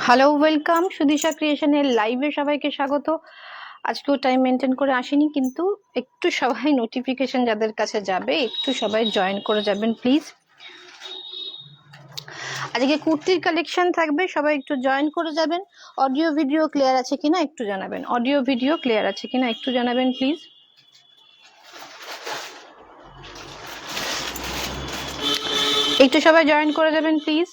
Hello, welcome সুদিশা ক্রিয়েশনের লাইভে সবাইকে স্বাগত। আজকেও টাইম মেনটেন করে আসিনি, কিন্তু একটু সবাই নোটিফিকেশন যাদের কাছে যাবে একটু সবাই জয়েন করে যাবেন প্লিজ। আজকে কুর্তির কালেকশন থাকবে, সবাই একটু জয়েন করে যাবেন। অডিও ভিডিও ক্লিয়ার আছে কিনা একটু জানাবেন, অডিও ভিডিও ক্লিয়ার আছে কিনা একটু জানাবেন প্লিজ। একটু সবাই জয়েন করে যাবেন প্লিজ।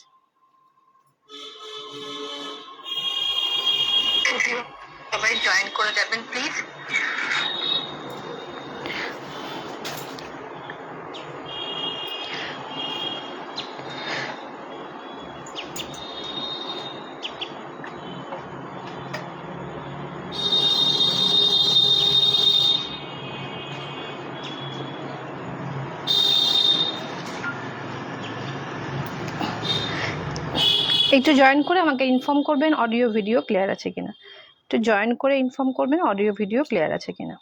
সবাই জয়েন করে যাবেন প্লিজ। একটু জয়েন করে আমাকে ইনফর্ম করবেন অডিও ভিডিও ক্লিয়ার আছে কিনা। একটু জয়েন করে ইনফর্ম করবেন অডিও ভিডিও ক্লিয়ার আছে কিনা।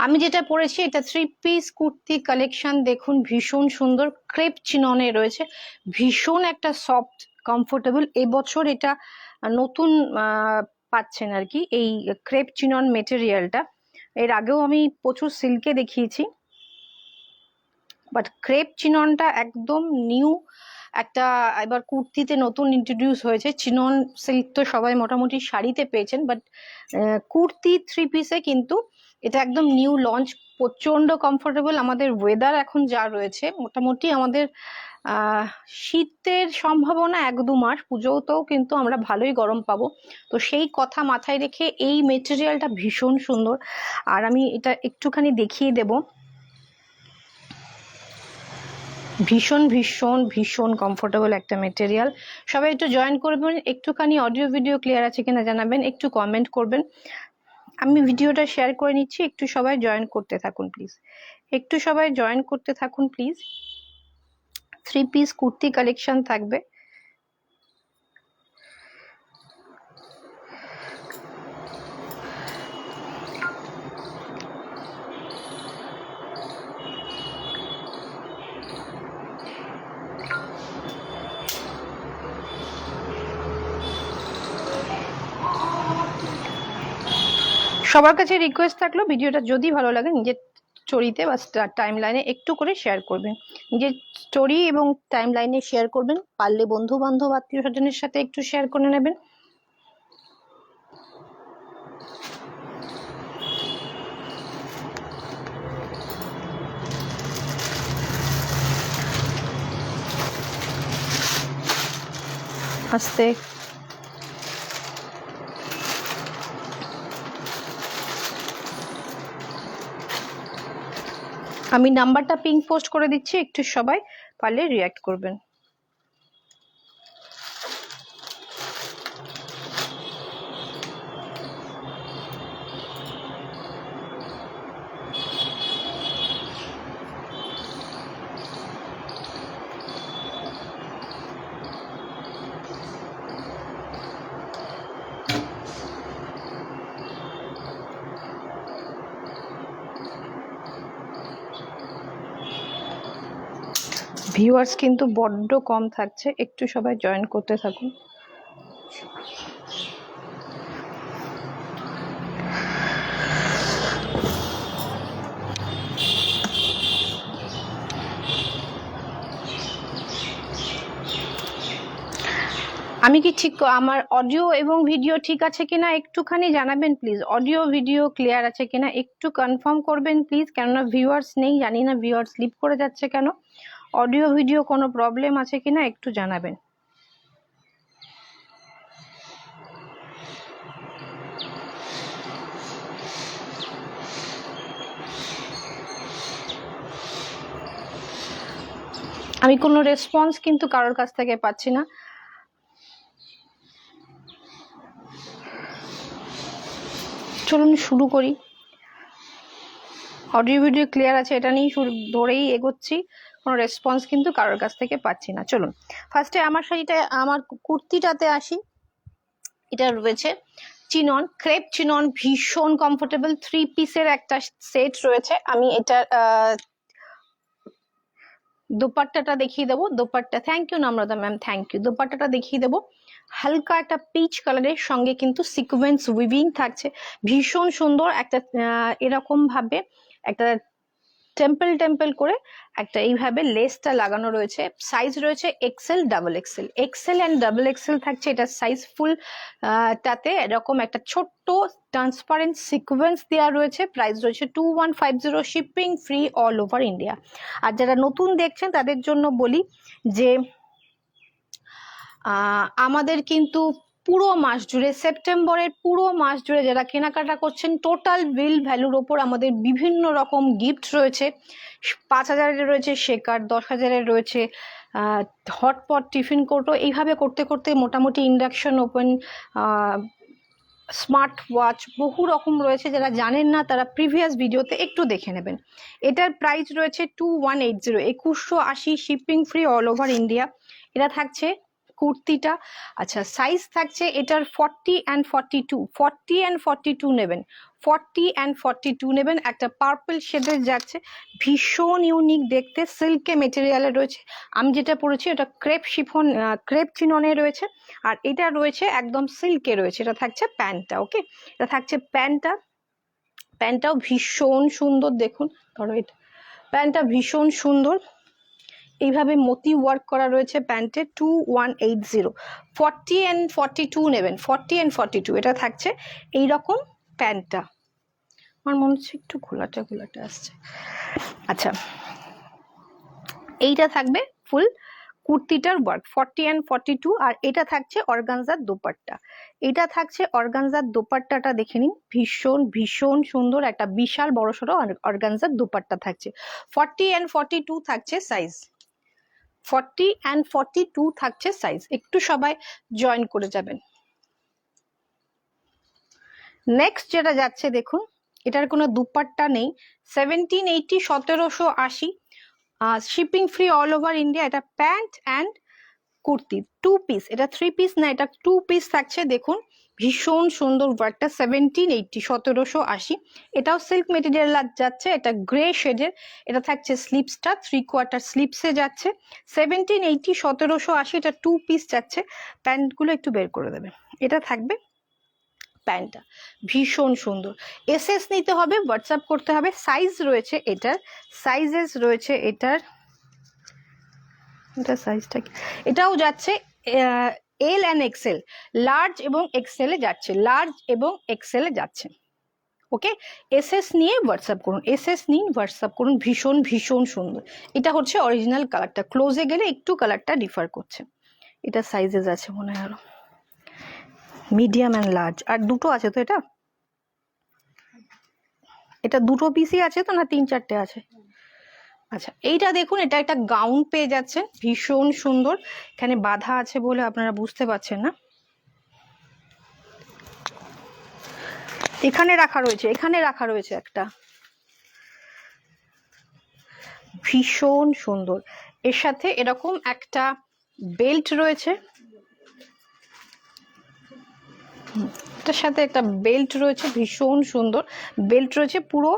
আমি যেটা পরেছি এটা 3 পিস কুর্তি কালেকশন, দেখুন ভীষণ সুন্দর, ক্রেপ চিননে রয়েছে, ভীষণ একটা সফট কমফোর্টেবল। এবছর এটা নতুন পাচ্ছেন আর কি এই ক্রেপ চিনন মেটেরিয়ালটা। এর আগেও আমি প্রচুর সিল্কে দেখিয়েছি, বাট ক্রেপ চিননটা একদম নিউ একটা, এবার কুর্তিতে নতুন ইন্ট্রোডিউস হয়েছে। চিনন সিল্ক তো সবাই মোটামুটি শাড়িতে পেয়েছেন, বাট কুর্তি 3 পিসে কিন্তু এটা একদম নিউ লঞ্চ, প্রচন্ড কমফোর্টেবল। আমাদের ওয়েদার এখন যা রয়েছে মোটামুটি আমাদের শীতের সম্ভাবনা 1-2 মাস, পুজোতেও কিন্তু আমরা ভালোই গরম পাবো। তো সেই কথা মাথায় রেখে এই মেটেরিয়ালটা ভীষণ সুন্দর। আর আমি এটা একটুখানি দেখিয়ে দেবো, ভীষণ ভীষণ ভীষণ কমফোর্টেবল একটা মেটেরিয়াল। সবাই একটু জয়েন করবেন, একটুখানি অডিও ভিডিও ক্লিয়ার আছে কিনা জানাবেন, একটু কমেন্ট করবেন। আমি ভিডিওটা শেয়ার করে নিচ্ছি, একটু সবাই জয়েন করতে থাকুন প্লিজ, একটু সবাই জয়েন করতে থাকুন প্লিজ। 3 পিস কুর্তি কালেকশন থাকবে। সবার কাছে রিকোয়েস্ট থাকলো, ভিডিওটা যদি ভালো লাগে নিজের স্টোরিতে বা টাইম লাইনে একটু করে শেয়ার করবেন, নিজের স্টোরি এবং টাইম লাইনে শেয়ার করবেন, পারলে বন্ধু বান্ধব আত্মীয় স্বজনের সাথে একটু শেয়ার করে নেবেন। আস্তে আমি নাম্বারটা পিং পোস্ট করে দিচ্ছি, একটু সবাই পারলে রিঅ্যাক্ট করবেন। ভিউয়ার্স কিন্তু বড্ড কম থাকছে, একটু সবাই জয়েন করতে থাকুন। আমি কি ঠিক, আমার অডিও এবং ভিডিও ঠিক আছে কিনা একটুখানি জানাবেন প্লিজ, অডিও ভিডিও ক্লিয়ার আছে কিনা একটু কনফার্ম করবেন প্লিজ, কেননা ভিউয়ার্স নেই, জানি না ভিউয়ার্স স্লিপ করে যাচ্ছে কেন। অডিও ভিডিও কোনো প্রবলেম আছে কিনা একটু জানাবেন। আমি কোনো রেসপন্স কিন্তু কারোর কাছ থেকে পাচ্ছি না। চলুন শুরু করি। অডিও ভিডিও ক্লিয়ার আছে এটা নিয়ে ধরেই এগোচ্ছি, কোনো রেসপন্স কিন্তু কারোর কাছ থেকে পাচ্ছি না। চলুন ফার্স্টে আমার শাড়িটা, আমার কুর্তিটাতে আসি। এটা রয়েছে চিনন, ক্রেপ চিনন, ভীষণ কমফোর্টেবল, 3 পিসের একটা সেট রয়েছে। আমি এটা দোপাট্টাটা দেখিয়ে দেবো। দোপাট্টা, থ্যাংক ইউ নম্রতা ম্যাম, থ্যাংক ইউ। দোপাট্টাটা দেখিয়ে দেবো, হালকা একটা পিচ কালারের সঙ্গে কিন্তু সিকোয়েন্স উইভিং থাকছে, ভীষণ সুন্দর একটা এরকম ভাবে একটা টেম্পল টেম্পল করে একটা এইভাবে লেসটা লাগানো রয়েছে। সাইজ রয়েছে XL, double XL, XL and double XL থাকছে এটা সাইজ ফুল। তাতে এরকম একটা ছোট্ট ট্রান্সপারেন্ট সিকোয়েন্স দেওয়া রয়েছে। প্রাইস রয়েছে 2150, shipping free all over India. আর যারা নতুন দেখছেন তাদের জন্য বলি যে আমাদের কিন্তু পুরো মাস জুড়ে, সেপ্টেম্বরের পুরো মাস জুড়ে যারা কেনাকাটা করছেন, টোটাল বিল ভ্যালুর ওপর আমাদের বিভিন্ন রকম গিফট রয়েছে। 5000-এর রয়েছে শেকার, 10,000-এর রয়েছে হটপট, টিফিন কোটো, এইভাবে করতে করতে মোটামুটি ইন্ডাকশন ওভেন, স্মার্ট ওয়াচ, বহু রকম রয়েছে। যারা জানেন না তারা প্রিভিয়াস ভিডিওতে একটু দেখে নেবেন। এটার প্রাইস রয়েছে 2180, 2180, shipping free all over India. এটা থাকছে কুর্তিটা। আচ্ছা, সাইজ থাকছে এটার 40 and 42, 40 and 42 নেবেন, 40 and 42 নেবেন। একটা পার্পল শেডের যাচ্ছে, ভীষণ ইউনিক দেখতে, সিল্কে মেটেরিয়ালে রয়েছে। আমি যেটা পরেছি ওটা ক্রেপ শিফন, ক্রেপ চিননে রয়েছে, আর এটা রয়েছে একদম সিল্কে রয়েছে। এটা থাকছে প্যান্টটা, ওকে, এটা থাকছে প্যান্টটা। প্যান্টটাও ভীষণ সুন্দর, দেখুন, ধরো এটা প্যান্টটা ভীষণ সুন্দর, এইভাবে মতি ওয়ার্ক করা রয়েছে প্যান্টে। 2180, 40 and 42 নেবেন, 40 and 42, এটা থাকছে এইরকম প্যান্টটা। আমার মনে হচ্ছে একটু ঘোলাটা ঘোলাটা আসছে। আচ্ছা, এইটা থাকবে ফুল কুর্তিটার ওয়ার্ক, 40 and 42। আর এটা থাকছে অর্গানজার দোপাট্টা, এটা থাকছে অর্গানজার দোপাট্টাটা দেখে নিন, ভীষণ ভীষণ সুন্দর একটা বিশাল বড়সড় অর্গানজার দোপাট্টা থাকছে। 40 and 42 থাকছে সাইজ, 40 and 42 থাকছে সাইজ। একটু সবাই জয়েন করে যাবেন। নেক্সট যেটা যাচ্ছে দেখুন, এটার কোনো দুপাট্টা নেই, 1780, 1780, shipping free all over India. এটা প্যান্ট অ্যান্ড কুর্তি, 2 পিস। এটা 3 পিস না, এটা 2 পিস থাকছে। দেখুন ভীষণ সুন্দর ওয়ার্কটা, 1780, 1780। এটাও সিল্ক মেটেরিয়াল যাচ্ছে, এটা গ্রে শেডের। এটা থাকছে স্লিপসটা 3/4 স্লিপসে যাচ্ছে, 1780, 1780। এটা 2 পিস যাচ্ছে। প্যান্টগুলো একটু বের করে দেবে। এটা থাকবে প্যান্টটা, ভীষণ সুন্দর। এসএস নিতে হবে, হোয়াটসঅ্যাপ করতে হবে। সাইজ রয়েছে এটার, সাইজেস রয়েছে এটার, এটা সাইজটা কি, এটাও যাচ্ছে এল অ্যান্ড এক্সেল, লার্জ এবং এক্সেলে যাচ্ছে, লার্জ এবং এক্সেলে যাচ্ছে। ওকে, এসএস নিয়ে হোয়াটসঅ্যাপ করুন, এসএস নিন, হোয়াটসঅ্যাপ করুন। ভীষণ ভীষণ সুন্দর। এটা হচ্ছে অরিজিনাল কালারটা, ক্লোজে গেলে একটু কালারটা ডিফার করছে। এটা সাইজেস আছে মনে হয় আরো, মিডিয়াম অ্যান্ড লার্জ, আর দুটো আছে তো। এটা এটা দুটো পিসই আছে তো, না 3-4টে আছে? আচ্ছা, এইটা দেখুন, এটা একটা গাউন পেয়ে যাচ্ছেন, ভীষণ সুন্দর। এখানে বাধা আছে বলে আপনারা বুঝতে পারছেন না, এখানে রাখা রয়েছে, এখানে রাখা রয়েছে একটা, ভীষণ সুন্দর। এর সাথে এরকম একটা বেল্ট রয়েছে, এটার সাথে একটা বেল্ট রয়েছে, ভীষণ সুন্দর বেল্ট রয়েছে। পুরো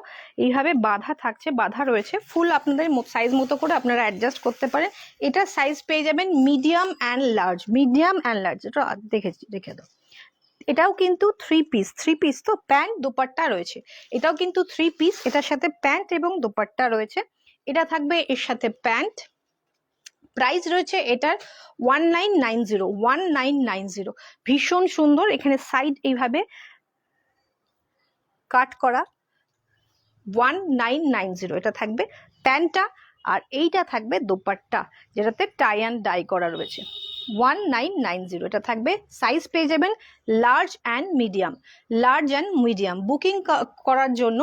এইভাবে বাঁধা থাকছে, বাঁধা রয়েছে ফুল। আপনাদের সাইজ মতো করে আপনারা অ্যাডজাস্ট করতে পারেন। এটা সাইজ পেয়ে যাবেন medium and large, medium and large. এটা দেখে দাও। এটাও কিন্তু 3 পিস, 3 পিস তো, প্যান্ট দোপাট্টা রয়েছে। এটাও কিন্তু 3 পিস, এটার সাথে প্যান্ট এবং দোপাট্টা রয়েছে। এটা থাকবে এর সাথে প্যান্ট। প্রাইস রয়েছে এটার 1990, 1990। ভীষণ সুন্দর। এখানে সাইড এইভাবে কাট করা, 1990। এটা থাকবে প্যান্টটা, আর এইটা থাকবে দোপাট্টা, যেটাতে টাই অ্যান্ড ডাই করা রয়েছে। 1990। এটা থাকবে, সাইজ পেয়ে যাবেন large and medium, large and medium. Booking করার জন্য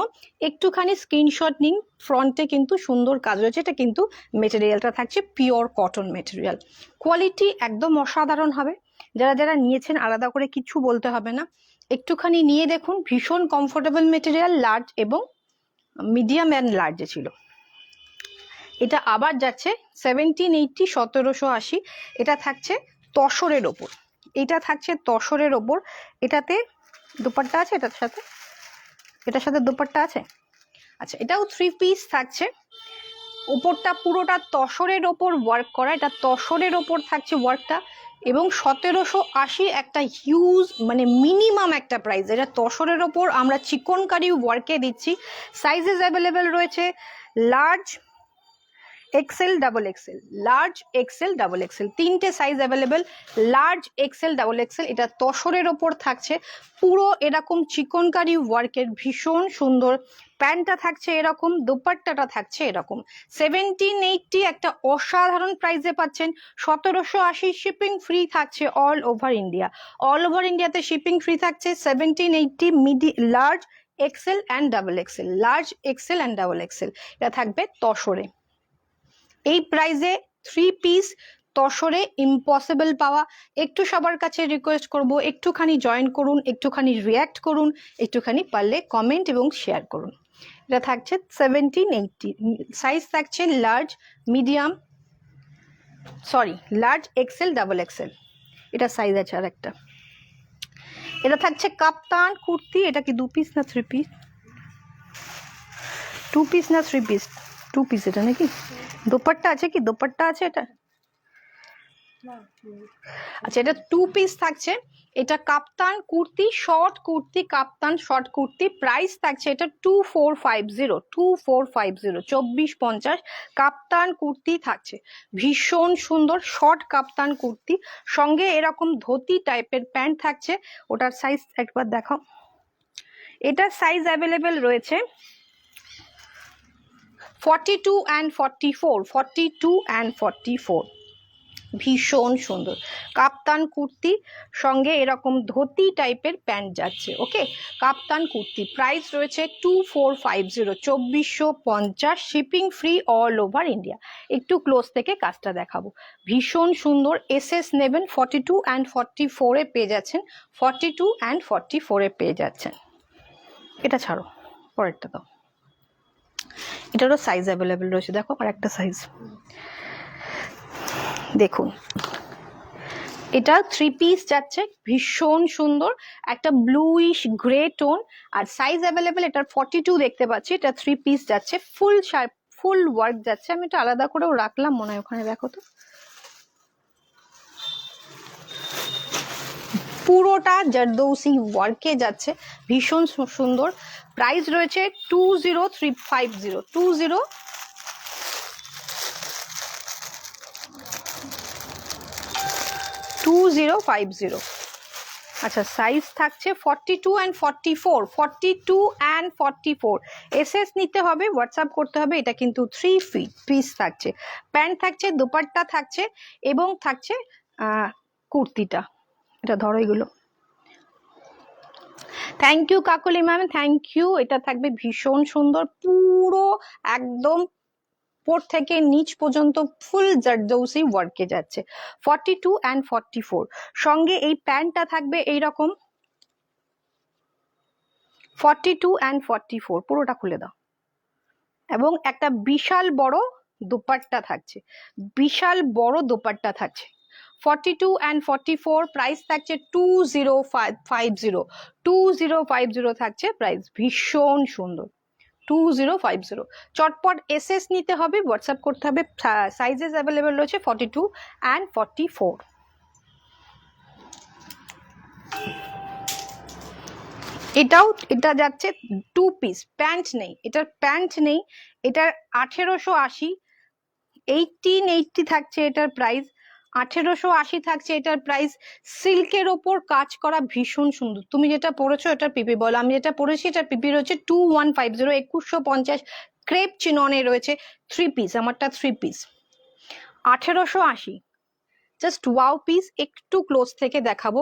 একটুখানি স্ক্রিনশট নিন। ফ্রন্টে কিন্তু সুন্দর কাজ রয়েছে। এটা কিন্তু মেটেরিয়ালটা থাকছে পিওর কটন মেটেরিয়াল, কোয়ালিটি একদম অসাধারণ হবে। যারা যারা নিয়েছেন আলাদা করে কিছু বলতে হবে না, একটুখানি নিয়ে দেখুন, ভীষণ কমফোর্টেবল মেটেরিয়াল, লার্জ এবং মিডিয়াম অ্যান্ড লার্জে ছিল। এটা আবার যাচ্ছে 1780, 1780। এটা থাকছে তসরের ওপর, এটা থাকছে তসরের ওপর। এটাতে দুপাট্টা আছে, এটার সাথে, এটার সাথে দুপাট্টা আছে। আচ্ছা, এটাও 3 পিস থাকছে। উপরটা পুরোটা তসরের ওপর ওয়ার্ক করা, এটা তসরের ওপর থাকছে ওয়ার্কটা, এবং 1780 একটা হিউজ মানে মিনিমাম একটা প্রাইস। এটা তসরের ওপর আমরা চিকনকারি ওয়ার্কে দিচ্ছি। সাইজেস অ্যাভেলেবেল রয়েছে large, XL, double XL, large, XL, double XL, তিনটে size available, large, XL, double XL. এটা তসরের ওপর থাকছে, পুরো এরকম চিকনকারি ওয়ার্কের, ভীষণ সুন্দর। প্যান্টটা থাকছে এরকম, দোপাট্টাটা থাকছে এরকম। 1780 একটা অসাধারণ প্রাইসে পাচ্ছেন। 1780 শিপিং ফ্রি থাকছে all over India. All over ইন্ডিয়াতে শিপিং ফ্রি থাকছে। 1780 large, XL and double XL, large, XL and double XL, এটা থাকবে তসরে। এই প্রাইসে 3 পিস তসরে ইম্পসিবল পাওয়া। একটু সবার কাছে রিকোয়েস্ট করব, একটুখানি জয়েন করুন, একটুখানি রিয়্যাক্ট করুন, একটুখানি পারলে কমেন্ট এবং শেয়ার করুন। এটা থাকছে 1780, সাইজ থাকছে large, medium, sorry large, XL, double XL, এটা সাইজ আছে আর একটা। এটা থাকছে কাপ্তান কুর্তি। এটা কি 2 পিস না 3 পিস? 2 পিস না 3 পিস? 2 পিস এটা নাকি? দোপাট্টা আছে কি? দোপাট্টা আছে এটা? আচ্ছা, এটা 2 পিস থাকছে। এটা কাপ্তান কুর্তি, শর্ট কুর্তি, কাপ্তান শর্ট কুর্তি। প্রাইস থাকছে এটা 2450, 2450, 2450 কাপ্তান কুর্তি থাকছে। ভীষণ সুন্দর শর্ট কাপ্তান কুর্তি, সঙ্গে এরকম ধুতি টাইপের প্যান্ট থাকছে। ওটার সাইজ একবার দেখাও। এটার সাইজ অ্যাভেলেবেল রয়েছে 42 and 44, 42 and 44। ভীষণ সুন্দর কাপ্তান কুর্তি, সঙ্গে এরকম ধুতি টাইপের প্যান্ট যাচ্ছে। ওকে, কাপ্তান কুর্তি, প্রাইস রয়েছে 2450, 2450, shipping free all over India. একটু ক্লোজ থেকে কাজটা দেখাবো, ভীষণ সুন্দর। এসএস নেবেন 42 and 44-এ পেয়ে যাচ্ছেন, 42 and 44-এ পেয়ে যাচ্ছেন। এটা ছাড়ো, পরেরটা দাও। এটারও সাইজ অ্যাভেলেবেল রয়েছে, দেখো আর একটা সাইজ দেখুন। এটা 3 পিস যাচ্ছে, ভীষণ সুন্দর, একটা ব্লুইশ গ্রে টোন, আর সাইজ অ্যাভেলেবেল এটার 42 দেখতে পাচ্ছি। এটা 3 পিস যাচ্ছে, ফুল শার্প, ফুল ওয়ার্ক যাচ্ছে। আমি এটা আলাদা করেও রাখলাম মনে হয় ওখানে, দেখো তো। পুরোটা জারদৌসি ওয়ার্কে যাচ্ছে, ভীষণ সুন্দর। প্রাইস রয়েছে 20350, 2050। আচ্ছা, সাইজ থাকছে 42 and 44, 42 and 44। এসএস নিতে হবে, হোয়াটসঅ্যাপ করতে হবে। এটা কিন্তু 3 পিস থাকছে, প্যান্ট থাকছে, দোপাট্টা থাকছে, এবং থাকছে কুর্তিটা। এটা ধরো এগুলো। Thank you Kakoli ma'am, thank you. এটা থাকবে ভীষণ সুন্দর, পুরো একদম উপর থেকে নিচ পর্যন্ত ফুল জারদৌসি ওয়ার্কে যাচ্ছে। 42 and 44, সঙ্গে এই প্যান্টটা থাকবে এইরকম 42 and 44, পুরোটা খুলে দাও। এবং একটা বিশাল বড় দোপাট্টা থাকছে, বিশাল বড় দোপাট্টা থাকছে। 42 and 44, প্রাইস থাকছে 2050, 2050 থাকছে প্রাইস। ভীষণ সুন্দর, 2050। চটপট এসএস নিতে হবে, হোয়াটসঅ্যাপ করতে হবে। সাইজেস অ্যাভেলেবেল রয়েছে 42 and 44। এটা যাচ্ছে 2 পিস, প্যান্ট নেই, এটার প্যান্ট নেই। এটার 1880, 1880 থাকছে এটার প্রাইস, 1880 থাকছে এটার প্রাইস। সিল্কের ওপর কাজ করা, ভীষণ সুন্দর। তুমি যেটা পরেছো এটার পিপি বলো, আমি যেটা পরেছি এটার পিপি রয়েছে 2150, 2150। ক্রেপ চিননে রয়েছে 3 পিস, আমারটা 3 পিস, 1880। Just wow piece. একটু ক্লোজ থেকে দেখাবো,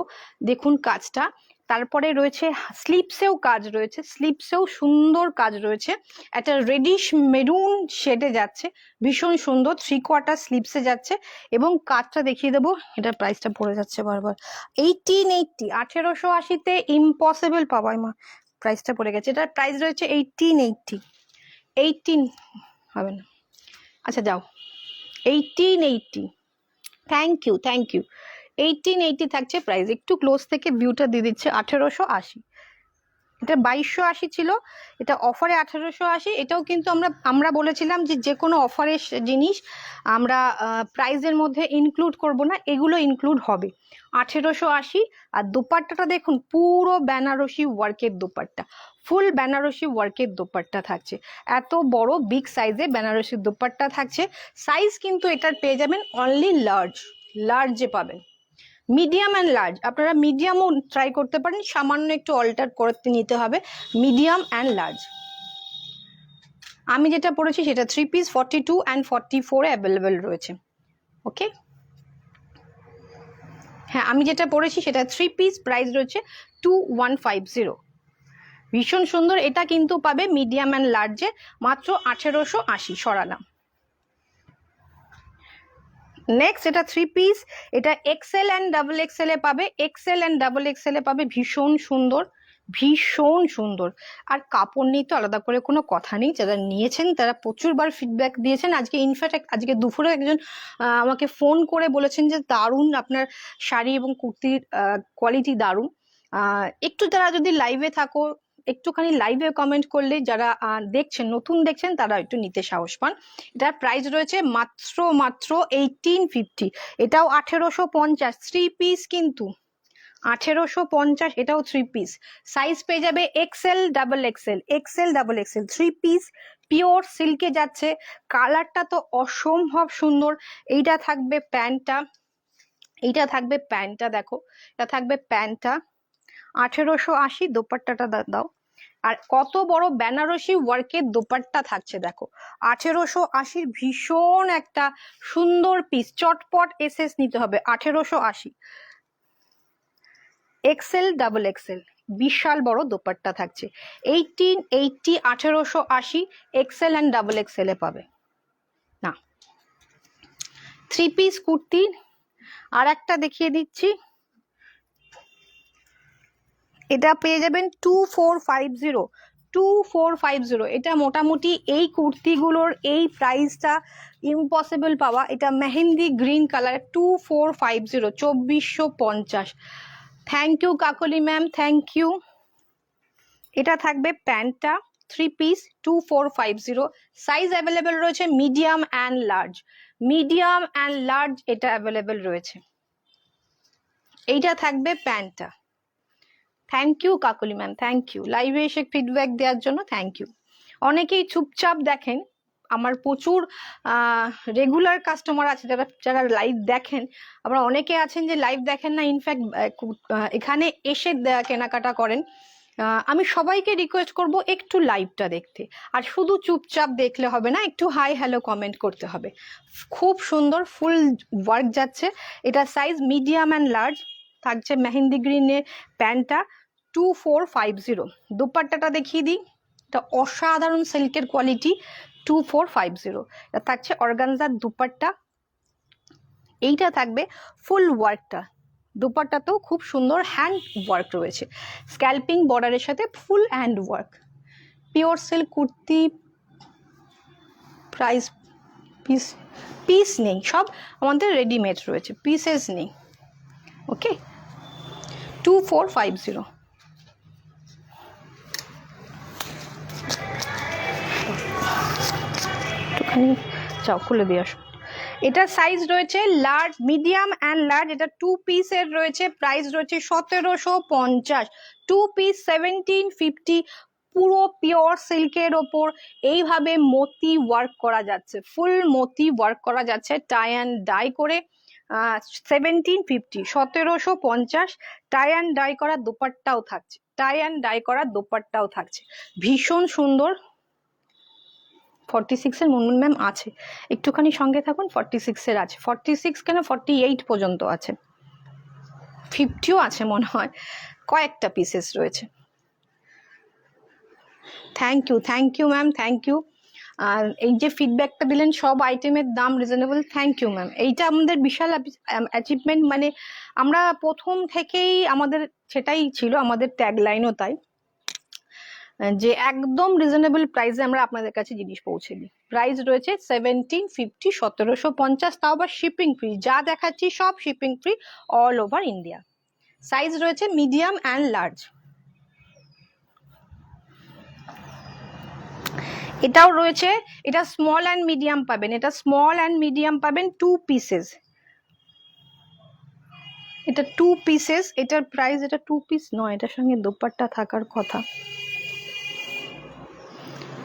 দেখুন কাজটা। তারপরে রয়েছে স্লিপসেও কাজ রয়েছে, স্লিপসেও সুন্দর কাজ রয়েছে। একটা রেডিশ মেরুন শেডে যাচ্ছে, ভীষণ সুন্দর। 3/4 স্লিপসে যাচ্ছে, এবং কাজটা দেখিয়ে দেবো। এটার প্রাইসটা পড়ে যাচ্ছে বারবার, 1880, 1880-তে ইম্পসিবল পাওয়া, মা প্রাইসটা পড়ে গেছে। এটার প্রাইস রয়েছে 1880, 18 হবে না, আচ্ছা যাও, 1880। Thank you, thank you. 1880 থাকছে প্রাইস। একটু ক্লোজ থেকে ভিউটা দিয়ে দিচ্ছে, 1880। এটা 2280 ছিল, এটা অফারে 1880। এটাও কিন্তু আমরা বলেছিলাম যে কোনো অফারের জিনিস আমরা প্রাইজের মধ্যে ইনক্লুড করব না, এগুলো ইনক্লুড হবে। 1880। আর দোপাট্টাটা দেখুন, পুরো বেনারসি ওয়ার্কের দোপাট্টা, ফুল বেনারসি ওয়ার্কের দোপাট্টা থাকছে। এত বড় বিগ সাইজে বেনারসি দোপাট্টা থাকছে। সাইজ কিন্তু এটার পেয়ে যাবেন অনলি লার্জে পাবেন। মিডিয়াম অ্যান্ড লার্জ, আপনারা মিডিয়ামও ট্রাই করতে পারেন, সামান্য একটু অল্টার করতে নিতে হবে। Medium and large. আমি যেটা পড়েছি সেটা 3 পিস 42 অ্যান্ড 44 অ্যাভেলেবেল রয়েছে। ওকে, হ্যাঁ আমি যেটা পড়েছি সেটা 3 পিস, প্রাইস রয়েছে 2150। ভীষণ সুন্দর। এটা কিন্তু পাবে মিডিয়াম অ্যান্ড লার্জে মাত্র 1880 সরালাম। নেক্সট এটা 3 পিস, এটা এক্সেল অ্যান্ড ডাবল এক্সেল এ পাবে, এক্সেল অ্যান্ড ডাবল এক্সেল এ পাবে। ভীষণ সুন্দর, ভীষণ সুন্দর। আর কাপড় নিয়ে তো আলাদা করে কোনো কথা নেই, যারা নিয়েছেন তারা প্রচুরবার ফিডব্যাক দিয়েছেন। আজকে ইনফ্যাক্ট আজকে দুপুরে একজন আমাকে ফোন করে বলেছেন যে দারুণ আপনার শাড়ি এবং কুর্তির কোয়ালিটি দারুণ। একটু তারা যদি লাইভে থাকো, একটুখানি লাইভে কমেন্ট করলে যারা দেখছেন, নতুন দেখছেন, তারা একটু নিতে সাহস পান। এটার প্রাইস রয়েছে মাত্র 1850। এটাও 1850, 3 পিস কিন্তু 1850। এটাও 3 পিস, সাইজ পেয়ে যাবে XL double XL, XL double XL. 3 piece pure সিল্কে যাচ্ছে, কালারটা তো অসম্ভব সুন্দর। এইটা থাকবে প্যান্টটা, এইটা থাকবে প্যান্টটা, দেখো এটা থাকবে প্যান্টটা 1880। দোপাট্টাটা দাও। আর কত বড় বেনারসি ওয়ার্কের দোপাট্টা থাকছে দেখো, 1880। ভীষণ একটা সুন্দর পিস, চটপট এসএস নিতে হবে। 1880 এক্সেল ডাবল এক্সেল, বিশাল বড় দোপাট্টা থাকছে। 1880, 1880 এক্সেল অ্যান্ড ডাবল এক্সেল এ পাবে না। 3 পিস কুর্তি আর একটা দেখিয়ে দিচ্ছি, এটা পেয়ে যাবেন 2450, 2450। এটা মোটামুটি এই কুর্তিগুলোর এই প্রাইসটা ইম্পসিবল পাওয়া। এটা mehndi green colour, 2450, 2450। Thank you Kakoli ma'am, thank you. এটা থাকবে প্যান্টটা 3 পিস 2450। সাইজ অ্যাভেলেবেল রয়েছে medium and large, medium and large এটা অ্যাভেলেবেল রয়েছে। এইটা থাকবে প্যান্টটা। Thank you Kakoli ma'am, thank you লাইভে এসে ফিডব্যাক দেওয়ার জন্য, থ্যাংক ইউ। অনেকেই চুপচাপ দেখেন, আমার প্রচুর রেগুলার কাস্টমার আছে যারা যারা লাইভ দেখেন। আবার অনেকে আছেন যে লাইভ দেখেন না, ইনফ্যাক্ট এখানে এসে কেনাকাটা করেন। আমি সবাইকে রিকোয়েস্ট করব একটু লাইভটা দেখতে, আর শুধু চুপচাপ দেখলে হবে না, একটু হাই হ্যালো কমেন্ট করতে হবে। খুব সুন্দর ফুল ওয়ার্ক যাচ্ছে। এটা সাইজ মিডিয়াম অ্যান্ড লার্জ থাকছে। মেহেন্দি গ্রিনের প্যান্টটা 2450। দুপাট্টাটা দেখিয়ে দিই, এটা অসাধারণ সিল্কের কোয়ালিটি, 2450। এটা থাকছে অর্গানজার দুপাট্টা। এইটা থাকবে ফুল ওয়ার্কটা, দুপাট্টাতেও খুব সুন্দর হ্যান্ড ওয়ার্ক রয়েছে, স্ক্যাল্পিং বর্ডারের সাথে full hand work. Pure silk kurti. Price piece নেই, সব আমাদের রেডিমেড রয়েছে, পিসেস নেই। ওকে, 2450। একটুখানি যাও খুলে দিয়ে আসো। এটার সাইজ রয়েছে লার্জ, মিডিয়াম অ্যান্ড লার্জ। এটা 2 পিসের রয়েছে, প্রাইস রয়েছে 1750। 2 পিস 1750। পুরো পিওর সিল্কের ওপর এইভাবে মতি ওয়ার্ক করা যাচ্ছে, ফুল মতি ওয়ার্ক করা যাচ্ছে টাই অ্যান্ড ডাই করে। 1750, 1750। টাই অ্যান্ড ডাই করা দোপাট্টাও থাকছে, টাই অ্যান্ড ডাই করা দোপাট্টাও থাকছে, ভীষণ সুন্দর। 46 এর মুনমুন ম্যাম আছে, একটুখানি সঙ্গে থাকুন। 46 এর আছে, 46 কেন 48 পর্যন্ত আছে, 50ও আছে মনে হয়, কয়েকটা পিসেস রয়েছে। Thank you ma'am, thank you. আর এই যে ফিডব্যাকটা দিলেন, সব আইটেমের দাম রিজনেবল, থ্যাংক ইউ ম্যাম। এইটা আমাদের বিশাল অ্যাচিভমেন্ট, মানে আমরা প্রথম থেকেই আমাদের সেটাই ছিল, আমাদের ট্যাগলাইনও তাই, যে একদম রিজনেবল প্রাইসে আমরা আপনাদের কাছে জিনিস পৌঁছে দিই। প্রাইস রয়েছে 1750, 1750, তাও আবার শিপিং ফ্রি। যা দেখাচ্ছি সব shipping free all over India. Size রয়েছে মিডিয়াম অ্যান্ড লার্জ। এটাও রয়েছে, এটা স্মল অ্যান্ড মিডিয়াম পাবেন, এটা স্মল অ্যান্ড মিডিয়াম পাবেন 2 পিসেস, এটা 2 পিসেস। এটার প্রাইস, এটা 2 পিস নয়, এটার সঙ্গে দোপাট্টা থাকার কথা,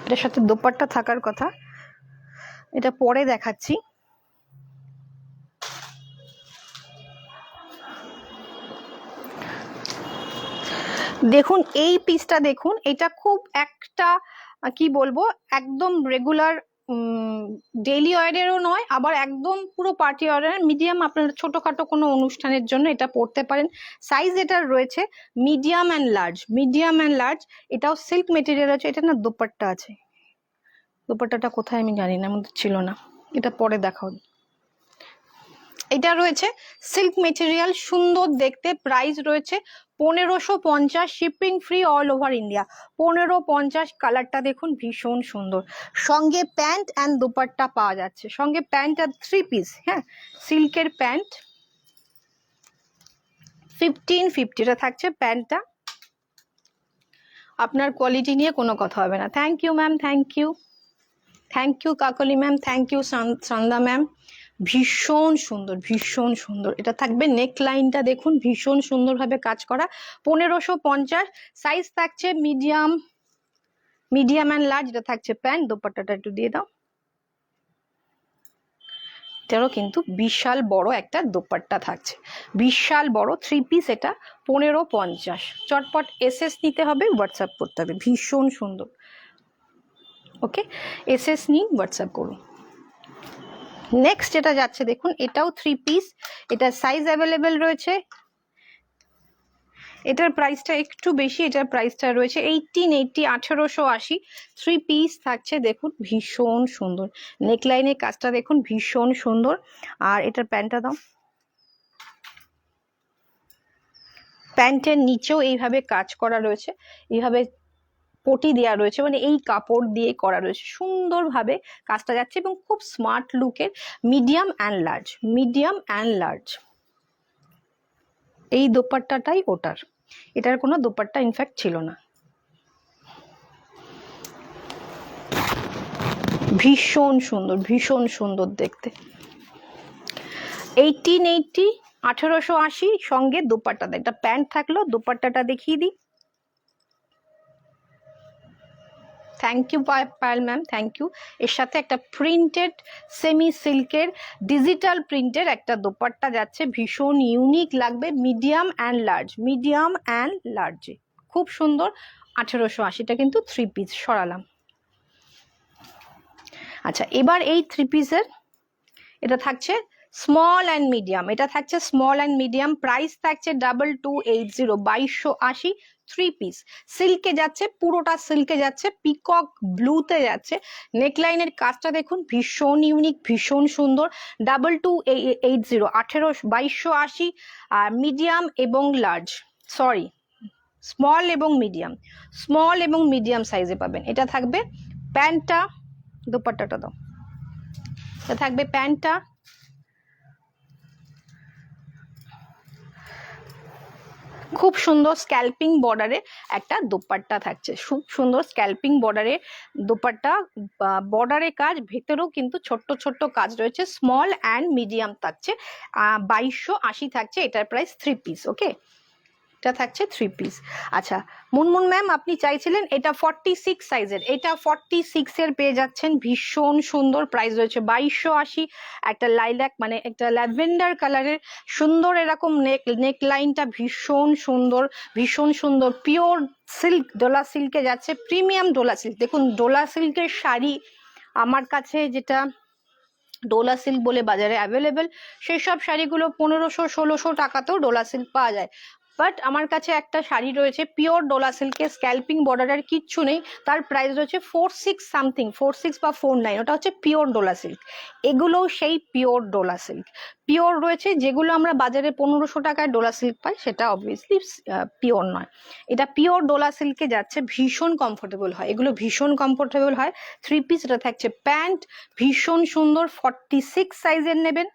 এটার সাথে দোপাট্টা থাকার কথা, এটা পরে দেখাচ্ছি। দেখুন এই পিসটা দেখুন, এটা খুব একটা কি বলবো, একদম রেগুলার ডেইলি ওয়ারেরও নয়, আবার একদম পুরো পার্টি ওয়ারের, মিডিয়াম, আপনার ছোটখাটো কোনো অনুষ্ঠানের জন্য এটা পরতে পারেন। সাইজ এটার রয়েছে medium and large, medium and large. এটাও সিল্ক মেটেরিয়াল আছে, এটা না দোপাট্টা আছে, দোপাট্টাটা কোথায় আমি জানি না, আমাদের ছিল না, এটা পরে দেখাও। এটা রয়েছে সিল্ক মেটেরিয়াল, সুন্দর দেখতে, প্রাইস রয়েছে 1550, shipping free all over India. 1550, কালারটা দেখুন ভীষণ সুন্দর, সঙ্গে প্যান্ট অ্যান্ড দোপাট্টা পাওয়া যাচ্ছে, সঙ্গে প্যান্ট আর 3 পিস, হ্যাঁ সিল্কের প্যান্ট 1550 এটা থাকছে প্যান্টটা। আপনার কোয়ালিটি নিয়ে কোনো কথা হবে না। Thank you ma'am, thank you, thank you Kakoli ma'am, thank you Sandhya ma'am, ভীষণ সুন্দর, ভীষণ সুন্দর। এটা থাকবে নেক লাইনটা দেখুন ভীষণ সুন্দরভাবে কাজ করা, 1550, সাইজ থাকছে মিডিয়াম, মিডিয়াম অ্যান্ড লার্জ। এটা থাকছে প্যান্ট, দোপাট্টাটা একটু দিয়ে দাও, এটারও কিন্তু বিশাল বড় একটা দোপাট্টা থাকছে, বিশাল বড় 3 পিস, এটা 1550। চটপট এসএস নিতে হবে, হোয়াটসঅ্যাপ করতে হবে, ভীষণ সুন্দর। ওকে, এসএস নিন, হোয়াটসঅ্যাপ করুন। নেক্সট যেটা যাচ্ছে দেখুন, এটাও 3 পিস, এটা সাইজ অ্যাভেলেবেল রয়েছে, এটার প্রাইসটা একটু বেশি, এটার প্রাইসটা রয়েছে 1880, 1880। 3 পিস থাকছে দেখুন, ভীষণ সুন্দর, নেকলাইনের কাজটা দেখুন ভীষণ সুন্দর। আর এটার প্যান্টটা দাও, প্যান্টের নিচেও এইভাবে কাজ করা রয়েছে, এইভাবে পটি দেওয়া রয়েছে, মানে এই কাপড় দিয়ে করা রয়েছে, সুন্দরভাবে কাজটা যাচ্ছে এবং খুব স্মার্ট লুকের, medium and large, medium and large. এই দোপাট্টাটাই ওটার, এটার কোনো দোপাট্টা ইনফ্যাক্ট ছিল না। ভীষণ সুন্দর, ভীষণ সুন্দর দেখতে। 1880, 1880, সঙ্গে দোপাট্টা, একটা প্যান্ট থাকলো, দোপাট্টাটা দেখিয়ে দিই। Thank you Payel ma'am, thank you. এর সাথে একটা প্রিন্টেড সেমি সিল্কের ডিজিটাল প্রিন্টের একটা দোপাট্টা যাচ্ছে, ভীষণ ইউনিক লাগবে, medium and large, medium and লার্জে, খুব সুন্দর। 1880টা কিন্তু 3 পিস সরালাম। আচ্ছা, এবার এই 3 পিসের এটা থাকছে স্মল অ্যান্ড মিডিয়াম, এটা থাকছে স্মল অ্যান্ড মিডিয়াম, প্রাইস থাকছে 2280, 2280, 3 পিস। সিল্কে যাচ্ছে, পুরোটা সিল্কে যাচ্ছে, পিকক ব্লুতে যাচ্ছে, নেকলাইনের কাজটা দেখুন ভীষণ ইউনিক, ভীষণ সুন্দর। 2280, 2280, আর মিডিয়াম এবং লার্জ, সরি স্মল এবং মিডিয়াম, স্মল এবং মিডিয়াম সাইজে পাবেন। এটা থাকবে প্যান্টটা, দোপাট্টাটা দাও, এটা থাকবে প্যান্টটা, খুব সুন্দর স্ক্যাল্পিং বর্ডারে একটা দোপাট্টা থাকছে, খুব সুন্দর স্ক্যাল্পিং বর্ডারে দোপাট্টা, বর্ডারে কাজ, ভেতরেও কিন্তু ছোট্ট ছোট্ট কাজ রয়েছে, স্মল অ্যান্ড মিডিয়াম থাকছে। 2280 থাকছে, এটার প্রাইস 3 পিস। ওকে, এটা থাকছে 3 পিস। আচ্ছা মুনমুন ম্যাম, আপনি চাইছিলেন এটা 46 সাইজের, এটা 46 এর পেয়ে যাচ্ছেন, ভীষণ সুন্দর, প্রাইস রয়েছে 2280। একটা লাইলাক মানে একটা ল্যাভেন্ডার কালারের সুন্দর এরকম নেক লাইনটা ভীষণ সুন্দর, ভীষণ সুন্দর, পিওর সিল্ক, ডোলা সিল্কে যাচ্ছে, প্রিমিয়াম ডোলা সিল্ক। দেখুন ডোলা সিল্কের শাড়ি আমার কাছে যেটা ডোলা সিল্ক বলে বাজারে অ্যাভেলেবেল, সেই সব শাড়িগুলো 1500-1600 টাকাতেও ডোলা সিল্ক পাওয়া যায়। বাট আমার কাছে একটা শাড়ি রয়েছে পিওর ডোলা সিল্কের, স্ক্যাল্পিং বর্ডারের কিচ্ছু নেই, তার প্রাইস রয়েছে 46 সামথিং, 46 বা 49, ওটা হচ্ছে পিওর ডোলা সিল্ক। এগুলোও সেই পিওর ডোলা সিল্ক, পিওর রয়েছে, যেগুলো আমরা বাজারে 1500 টাকায় ডোলা সিল্ক পাই সেটা অবভিয়াসলি পিওর নয়, এটা পিওর ডোলা সিল্কে যাচ্ছে, ভীষণ কমফোর্টেবল হয়, এগুলো ভীষণ কমফোর্টেবল হয়। 3 পিস, এটা থাকছে প্যান্ট, ভীষণ সুন্দর, 46 সাইজের নেবেন।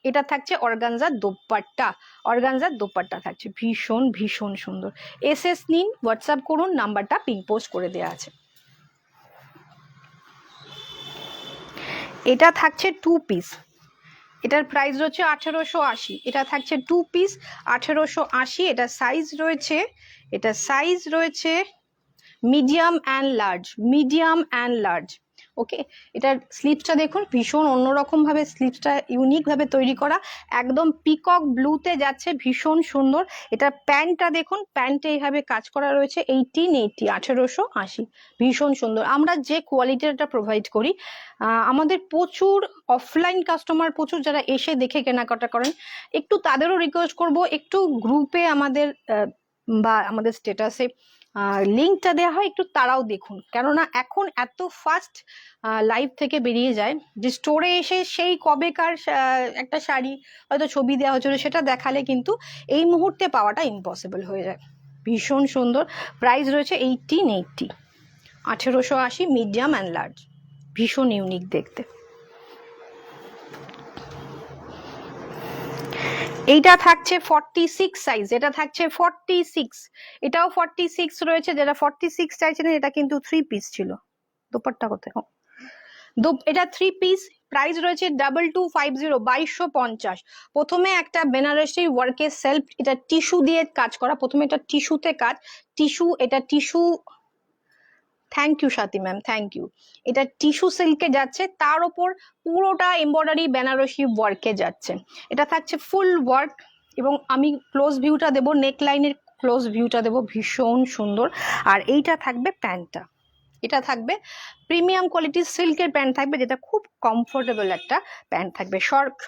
এটা থাকছে অর্গানজার দোপাট্টা, অর্গানজার দোপাট্টা থাকছে, ভীষণ ভীষণ সুন্দর। এসএস নিন, হোয়াটসঅ্যাপ করুন, নাম্বারটা পিন পোস্ট করে দেওয়া আছে। এটা থাকছে 2 পিস, এটার প্রাইস রয়েছে 1880, এটা থাকছে 2 পিস 1880। এটা সাইজ রয়েছে medium and large, medium and large. Okay, এটার স্লিপসটা দেখুন, ভীষণ অন্যরকম ভাবে স্লিপসটা ইউনিক ভাবে তৈরি করা, একদম পিকক ব্লুতে যাচ্ছে, ভীষণ সুন্দর। এটা প্যান্টটা দেখুন, প্যান্টে এইভাবে কাজ করা রয়েছে, 1880, 1880, ভীষণ সুন্দর। আমরা যে কোয়ালিটিটা প্রোভাইড করি, আমাদের প্রচুর অফলাইন কাস্টমার, প্রচুর যারা এসে দেখে কেনাকাটা করেন, একটু তাদেরও রিকোয়েস্ট করব, একটু গ্রুপে আমাদের বা আমাদের স্ট্যাটাসে লিঙ্কটা দেওয়া হয়, একটু তারাও দেখুন, কেননা এখন এত ফাস্ট লাইভ থেকে বেরিয়ে যায় যে স্টোরে এসে সেই কবেকার একটা শাড়ি হয়তো ছবি দেওয়া হয়েছিল সেটা দেখালে কিন্তু এই মুহূর্তে পাওয়াটা ইম্পসিবল হয়ে যায়। ভীষণ সুন্দর, প্রাইস রয়েছে 1880, 1880, মিডিয়াম অ্যান্ড লার্জ, ভীষণ ইউনিক দেখতে। এইটা থাকছে 46 সাইজ, এটা থাকছে 46, এটাও 46 রয়েছে। যারা 46 চাইছেন, এটা কিন্তু 3 পিস ছিল। দোপাট্টা কোথায়? এটা 3 পিস, প্রাইস রয়েছে 2250, 2250। প্রথমে একটা বেনারসি ওয়ার্কের সেলফ, এটা টিস্যু দিয়ে কাজ করা, প্রথমে এটা টিস্যুতে কাজ, টিস্যু, এটা tissue, thank you Swati ma'am, thank you. এটা টিস্যু সিল্কে যাচ্ছে, তার উপর পুরোটা এমব্রয়ডারি বেনারসি ওয়ার্কে যাচ্ছে। এটা থাকছে ফুল ওয়ার্ক, এবং আমি ক্লোজ ভিউটা দেবো, নেক লাইনের ক্লোজ ভিউটা দেবো, ভীষণ সুন্দর। আর এইটা থাকবে প্যান্টটা, এটা থাকবে প্রিমিয়াম কোয়ালিটির সিল্কের প্যান্ট থাকবে, যেটা খুব কমফোর্টেবল একটা প্যান্ট থাকবে।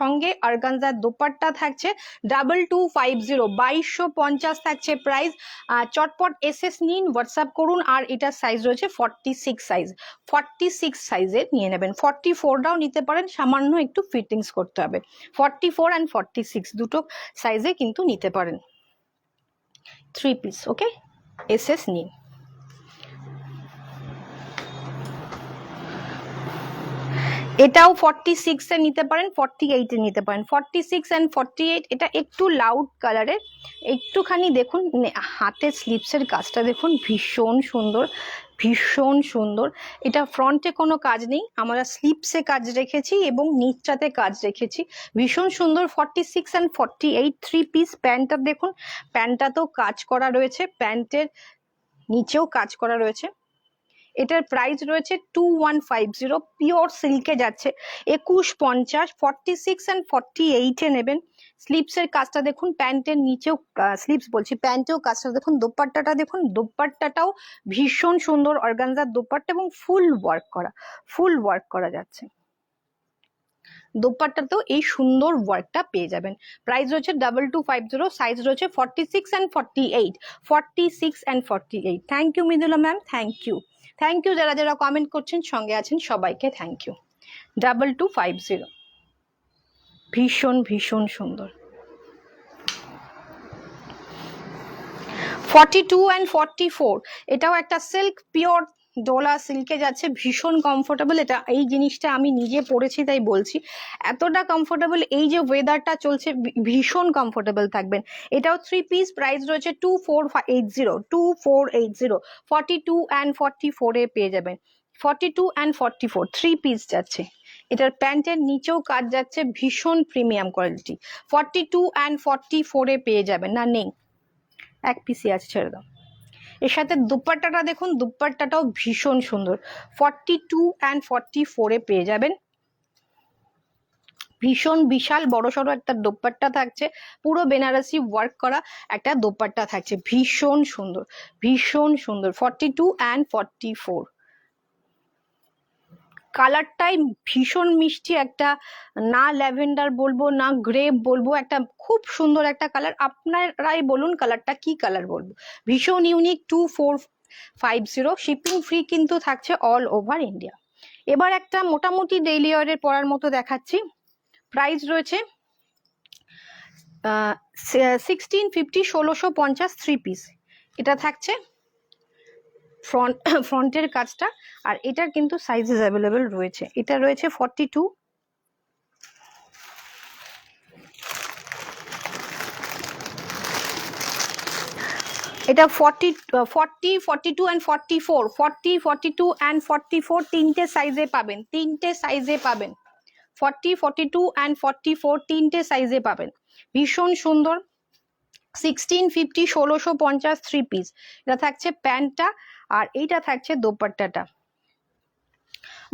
সঙ্গে অর্গানজার দোপাট্টা থাকছে 2250, 2250 থাকছে প্রাইস। চটপট এসএস নিন, হোয়াটসঅ্যাপ করুন। আর এটার সাইজ রয়েছে 46 সাইজ, 46 সাইজের নিয়ে নেবেন। 44টাও নিতে পারেন, সামান্য একটু ফিটিংস করতে হবে। 44 অ্যান্ড 46 দুটো সাইজে কিন্তু নিতে পারেন। 3 পিস, ওকে, এসএস নিন। এটাও 46 এ নিতে পারেন, 48 এ নিতে পারেন, 46 এন্ড 48। এটা একটু লাউড কালারের, একটুখানি দেখুন হাতের স্লিপসের কাজটা দেখুন, ভীষণ সুন্দর, ভীষণ সুন্দর। এটা ফ্রন্টে কোনো কাজ নেই, আমরা স্লিপসে কাজ রেখেছি এবং নিচটাতে কাজ রেখেছি, ভীষণ সুন্দর। 46 এন্ড 48, 3 পিস। প্যান্টটা দেখুন, প্যান্টটাতেও কাজ করা রয়েছে, প্যান্টের নিচেও কাজ করা রয়েছে। এটার প্রাইস রয়েছে 2150, পিওর সিল্কে যাচ্ছে 2150। 46 এন্ড 48 এ নেবেন। স্লিপসের কাজটা দেখুন, প্যান্টের নিচেও স্লিপস বলছি, প্যান্টেও কাজটা দেখুন, দোপাট্টাটা দেখুন, দোপাট্টাটাও ভীষণ সুন্দর, অর্গানজার দোপাট্টা এবং ফুল ওয়ার্ক করা যাচ্ছে। দোপাট্টাতেও এই সুন্দর ওয়ার্কটা পেয়ে যাবেন। প্রাইস রয়েছে 2250, সাইজ রয়েছে 46 and 48, 46 and 48। Thank you Mridula ma'am, thank you, thank you যারা যারা কমেন্ট করছেন, সঙ্গে আছেন, সবাইকে থ্যাংক ইউ। 2250, ভীষণ ভীষণ সুন্দর। 42 অ্যান্ড 44, এটাও একটা সিল্ক, পিওর ডোলা সিল্কে যাচ্ছে, ভীষণ কমফোর্টেবল। এটা এই জিনিসটা আমি নিজে পরেছি তাই বলছি, এতটা কমফোর্টেবল, এই যে ওয়েদারটা চলছে ভীষণ কমফোর্টেবল থাকবেন। এটাও 3 পিস, প্রাইস রয়েছে 2480, 2480। 42 অ্যান্ড 44 এ পেয়ে যাবেন, 42 অ্যান্ড 44, 3 পিস যাচ্ছে। এটার প্যান্টের নিচেও কাজ যাচ্ছে, ভীষণ প্রিমিয়াম কোয়ালিটি। 42 অ্যান্ড 44 এ পেয়ে যাবেন, না নেই, এক পিসি আছে, ছেড়ে দাও। এর সাথে দুপাট্টাটা দেখুন, দুপাট্টাটাও ভীষণ সুন্দর। 42 অ্যান্ড 44 এ পেয়ে যাবেন। ভীষণ বিশাল বড়সড় একটা দোপাট্টা থাকছে, পুরো বেনারসি ওয়ার্ক করা একটা দোপাট্টা থাকছে, ভীষণ সুন্দর, ভীষণ সুন্দর। 42 অ্যান্ড 44, কালারটাই ভীষণ মিষ্টি একটা, না ল্যাভেন্ডার বলবো না গ্রেপ বলবো, একটা খুব সুন্দর একটা কালার। আপনারাই বলুন কালারটা কি কালার বলবো, ভীষণ ইউনিক। 2450, শিপিং ফ্রি কিন্তু থাকছে অল ওভার ইন্ডিয়া। এবার একটা মোটামুটি ডেইলি ওয়ারের পরার মতো দেখাচ্ছি। প্রাইস রয়েছে 1650, 1650, 3 পিস। এটা থাকছে ফ্রন্টের কাজটা, আর এটার কিন্তু সাইজেস অ্যাভেলেবেল রয়েছে। এটা রয়েছে 42, এটা 40, 42 অ্যান্ড 44, 40, 42 অ্যান্ড 44, তিনটে সাইজে পাবেন, তিনটে সাইজে পাবেন। 40, 42 অ্যান্ড 44 তিনটে সাইজে পাবেন। ভীষণ সুন্দর 1650, 1650 থ্রি পিস। এটা থাকছে প্যান্টটা আর এইটা থাকছে দোপাট্টাটা।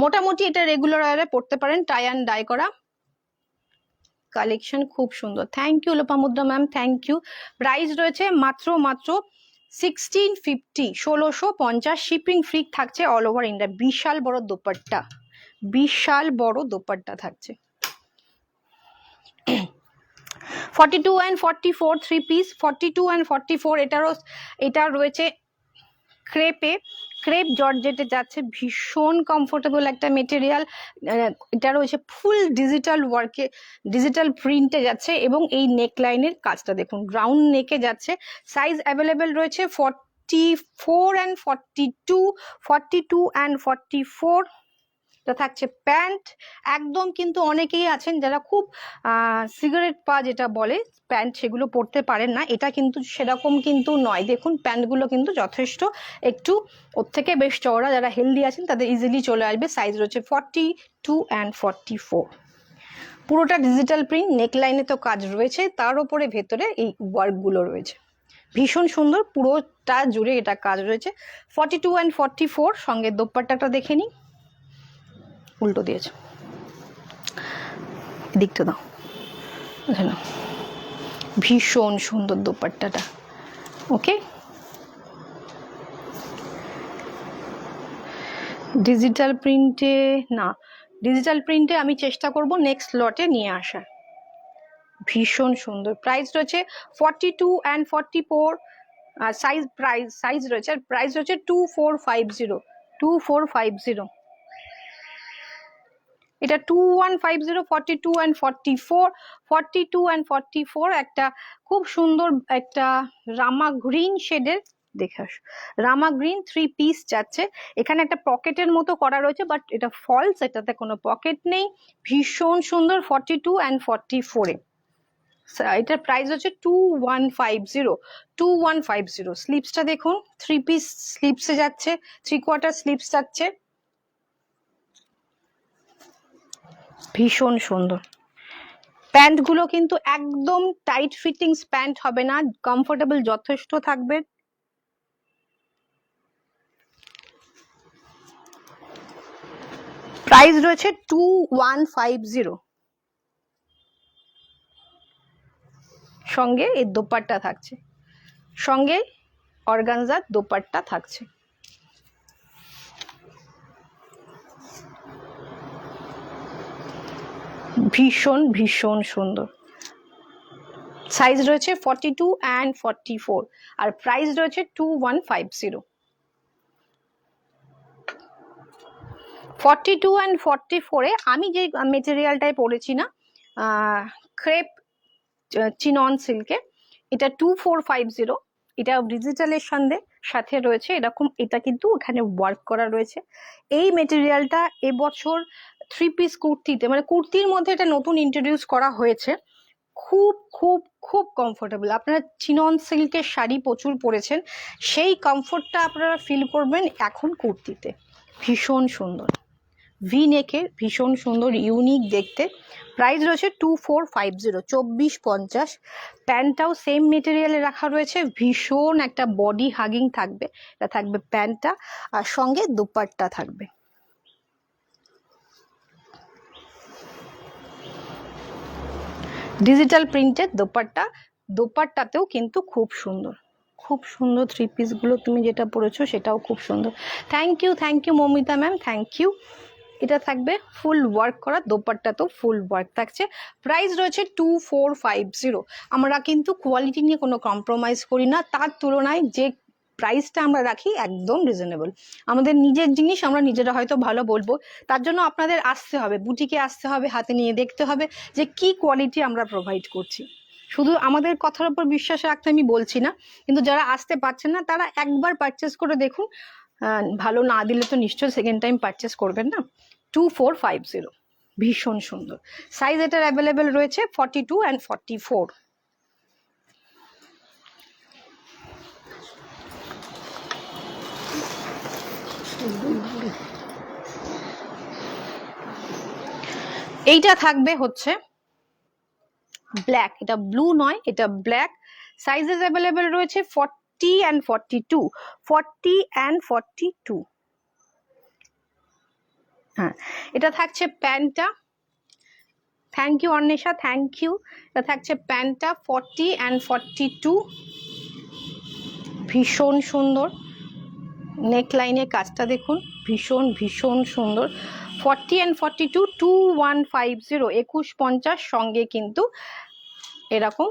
মোটামুটি এটা রেগুলার ওয়ারে পড়তে পারেন, টাই অ্যান্ড ডাই করা কালেকশন, খুব সুন্দর। Thank you Lopamudra ma'am, thank you. Price রয়েছে মাত্র 1650, 1650, শিপিং ফ্রি থাকছে অল ওভার ইন্ডিয়া। বিশাল বড় দোপাট্টা, বিশাল বড় দোপাট্টা থাকছে। 42 and 44 থ্রি পিস, 42 and 44 এটা রয়েছে ক্রেপে, ক্রেপ জর্জেটে যাচ্ছে, ভীষণ কমফোর্টেবল একটা মেটেরিয়াল। এটা রয়েছে ফুল ডিজিটাল ওয়ার্কে, ডিজিটাল প্রিন্টে যাচ্ছে এবং এই নেক লাইনের কাজটা দেখুন, গ্রাউন্ড নেকে যাচ্ছে। সাইজ অ্যাভেলেবেল রয়েছে 44 and 42, 42 and 44। এটা থাকছে প্যান্ট। একদম কিন্তু অনেকেই আছেন যারা খুব সিগারেট পা যেটা বলে প্যান্ট, সেগুলো পরতে পারেন না, এটা কিন্তু সেরকম কিন্তু নয়। দেখুন প্যান্টগুলো কিন্তু যথেষ্ট একটু ওর থেকে বেশ চওড়া, যারা হেলদি আছেন তাদের ইজিলি চলে আসবে। সাইজ রয়েছে 42 and 44। পুরোটা ডিজিটাল প্রিন্ট, নেকলাইনে তো কাজ রয়েছে, তার উপরে ভেতরে এই ওয়ার্কগুলো রয়েছে, ভীষণ সুন্দর। পুরোটা জুড়ে এটা কাজ রয়েছে। 42 and 44 সঙ্গে দোপাট্টাটা দেখে নিই, উল্টো দিয়েছে, দিকটা দাও, এখানে ভীষণ সুন্দর দোপাট্টাটা। ওকে, ডিজিটাল প্রিন্টে না, ডিজিটাল প্রিন্টে আমি চেষ্টা করব নেক্সট লটে নিয়ে আসার। ভীষণ সুন্দর। প্রাইস রয়েছে 42 and 44, সাইজ রয়েছে, আর প্রাইস রয়েছে 2450, 2450। এটা 2150, 42 and 44, 42 and 44। একটা খুব সুন্দর একটা রামা গ্রিন শেডের, দেখে আস, রামা গ্রিন থ্রি পিস যাচ্ছে। এখানে একটা পকেটের মতো করা রয়েছে, বাট এটা ফলস, এটাতে কোনো পকেট নেই। ভীষণ সুন্দর 42 and 44-এ। এটার প্রাইস হচ্ছে 2150, 2150। স্লিপসটা দেখুন, থ্রি পিস স্লিপসে যাচ্ছে, 3/4 স্লিপস যাচ্ছে, ভীষণ সুন্দর। প্যান্টগুলো কিন্তু একদম টাইট ফিটিংস প্যান্ট হবে না, কমফোর্টেবল যথেষ্ট থাকবে। প্রাইস রয়েছে 2150। সঙ্গে এই দোপাট্টা থাকছে, সঙ্গে অর্গানজার দোপাট্টা থাকছে। ভীষণ ভীষণ সুন্দর। সাইজ রয়েছে 42 and 44 আর প্রাইস রয়েছে 2150। 42 and 44-এ আমি যে মেটেরিয়ালটাই পরেছি না, ক্রেপ চিনন সিল্কে, এটা 2450। এটা ডিজিটালের সাথে রয়েছে এরকম, এটা কিন্তু এখানে ওয়ার্ক করা রয়েছে। এই মেটেরিয়ালটা এবছর থ্রি পিস কুর্তিতে, মানে কুর্তির মধ্যে এটা নতুন ইন্ট্রোডিউস করা হয়েছে। খুব খুব খুব কমফোর্টেবল। আপনারা চিনন সিল্কের শাড়ি প্রচুর পরেছেন, সেই কমফোর্টটা আপনারা ফিল করবেন এখন কুর্তিতে। ভীষণ সুন্দর, ভি নেকের, ভীষণ সুন্দর, ইউনিক দেখতে। প্রাইস রয়েছে 2450, 2450। প্যান্টটাও সেম মেটেরিয়ালে রাখা রয়েছে, ভীষণ একটা বডি হাগিং থাকবে। এটা থাকবে প্যান্টটা, আর সঙ্গে দোপাট্টা থাকবে। ডিজিটাল প্রিন্টের দোপাট্টা, দোপাট্টাতেও কিন্তু খুব সুন্দর, খুব সুন্দর থ্রি পিসগুলো তুমি যেটা পরেছো সেটাও খুব সুন্দর। Thank you Mamita ma'am, thank you. এটা থাকবে ফুল ওয়ার্ক করা, দোপাট্টাতেও ফুল ওয়ার্ক থাকছে। প্রাইস রয়েছে 2450। আমরা কিন্তু কোয়ালিটি নিয়ে কোনো কম্প্রোমাইজ করি না, তার তুলনায় যে প্রাইসটা আমরা রাখি একদম রিজনেবল। আমাদের নিজের জিনিস আমরা নিজেরা হয়তো ভালো বলবো, তার জন্য আপনাদের আসতে হবে, বুটিকে আসতে হবে, হাতে নিয়ে দেখতে হবে যে কি কোয়ালিটি আমরা প্রোভাইড করছি। শুধু আমাদের কথার উপর বিশ্বাস রাখতে আমি বলছি না, কিন্তু যারা আসতে পারছেন না তারা একবার পারচেস করে দেখুন, ভালো না দিলে তো নিশ্চয়ই সেকেন্ড টাইম পারচেস করবেন না। 2450, ভীষণ সুন্দর। সাইজ এটার অ্যাভেলেবেল রয়েছে 42 and 44। এইটা থাকবে হচ্ছে ব্ল্যাক, এটা ব্লু নয়, এটা ব্ল্যাক। সাইজেস অ্যাভেলেবেল রয়েছে 40 and 42, 40 and 42। হ্যাঁ, এটা থাকছে প্যান্টটা। Thank you Anwesha, thank you. এটা থাকছে প্যান্টটা 40 and 42, ভীষণ সুন্দর। নেক লাইনের কাজটা দেখুন, ভীষণ ভীষণ সুন্দর। 40 and 42, 2150, 2150 সঙ্গে কিন্তু এরকম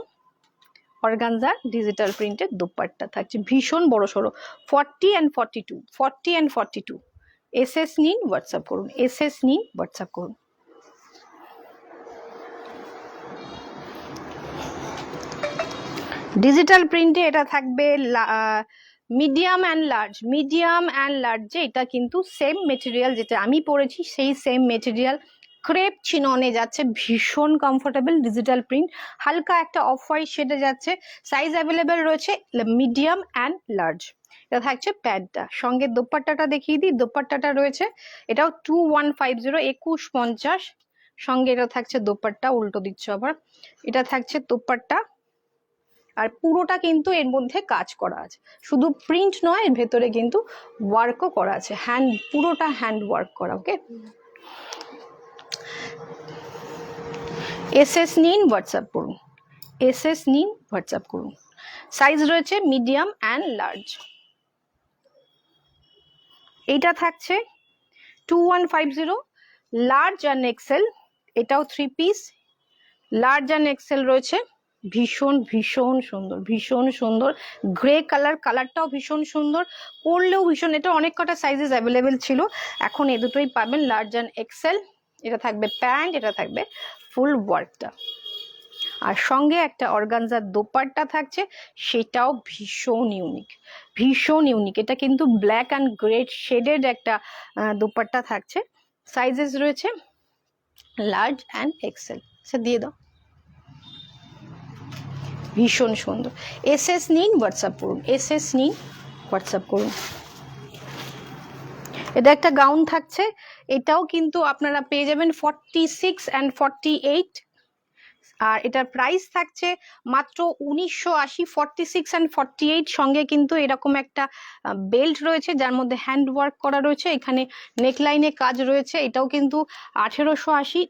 অর্গানজা ডিজিটাল প্রিন্টের দোপাট্টা থাকছে, ভীষণ বড় সড়ো। 40 and 42, 40 and 42। এসএস নিন, হোয়াটসঅ্যাপ করুন, এসএস নিন, হোয়াটসঅ্যাপ করুন। ডিজিটাল প্রিন্টে এটা থাকবে medium and large, medium and লার্জে এটা কিন্তু সেম মেটেরিয়াল যেটা আমি পরেছি সেই সেম মেটেরিয়াল, ক্রেপ চিননে যাচ্ছে, ভীষণ কমফোর্টেবল ডিজিটাল প্রিন্ট, হালকা একটা অফ হোয়াইট শেডে যাচ্ছে। সাইজ অ্যাভেলেবেল রয়েছে মিডিয়াম অ্যান্ড লার্জ। এটা থাকছে প্যান্টটা, সঙ্গে দোপাট্টাটা দেখিয়ে দিই। দোপাট্টাটা রয়েছে এটাও 2150, 2150 সঙ্গে এটা থাকছে দোপাট্টা, উল্টো দিচ্ছ আবার। এটা থাকছে দোপাট্টা, আর পুরোটা কিন্তু এর মধ্যে কাজ করা আছে, শুধু প্রিন্ট নয়, এর ভেতরে কিন্তু ওয়ার্কও করা আছে, হ্যান্ড, পুরোটা হ্যান্ড ওয়ার্ক করা। ওকে, এসএস নিন, হোয়াটসঅ্যাপ করুন, এসএস নিন, হোয়াটসঅ্যাপ করুন। সাইজ রয়েছে মিডিয়াম অ্যান্ড লার্জ। এইটা থাকছে 2150, লার্জ অ্যান্ড এক্সেল, এটাও 3 পিস, লার্জ অ্যান্ড এক্সেল রয়েছে, ভীষণ ভীষণ সুন্দর, ভীষণ সুন্দর। গ্রে কালার, কালারটাও ভীষণ সুন্দর, পরলেও ভীষণ, এটা অনেক কটা সাইজেস অ্যাভেলেবেল ছিল, এখন এ দুটোই পাবেন, লার্জ অ্যান্ড এক্সেল। এটা থাকবে প্যান্ট, এটা থাকবে ফুল ওয়ার্কটা, আর সঙ্গে একটা অর্গানজার দোপাট্টা থাকছে, সেটাও ভীষণ ইউনিক, ভীষণ ইউনিক। এটা কিন্তু ব্ল্যাক অ্যান্ড গ্রে শেডেড একটা দোপাট্টা থাকছে। সাইজেস রয়েছে লার্জ অ্যান্ড এক্সেল। সে দিয়ে দাও, ভীষণ সুন্দর। এসএস নিন, হোয়াটসঅ্যাপ করুন, এসএস নিন, হোয়াটসঅ্যাপ করুন। এটা একটা গাউন থাকছে, এটাও কিন্তু আপনারা পেয়ে যাবেন 46 and 48, আর এটার প্রাইস থাকছে মাত্র 1980। 46 and 48 সঙ্গে কিন্তু এরকম একটা বেল্ট রয়েছে যার মধ্যে হ্যান্ড ওয়ার্ক করা রয়েছে, এখানে নেকলাইনে কাজ রয়েছে, এটাও কিন্তু 1880,